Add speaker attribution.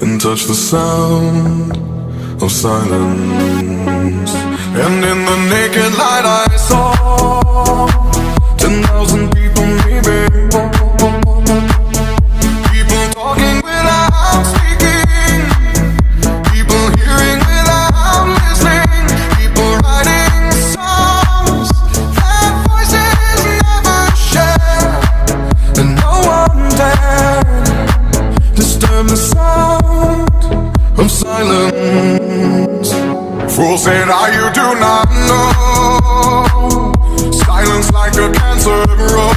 Speaker 1: and touch the sound of silence. And in the naked light I saw 10,000 people maybe, people talking without speaking, people hearing without listening, people writing songs that voices never share, and no one dared disturb the sound of silence. Fools said, you do not know. Silence like a cancer grows.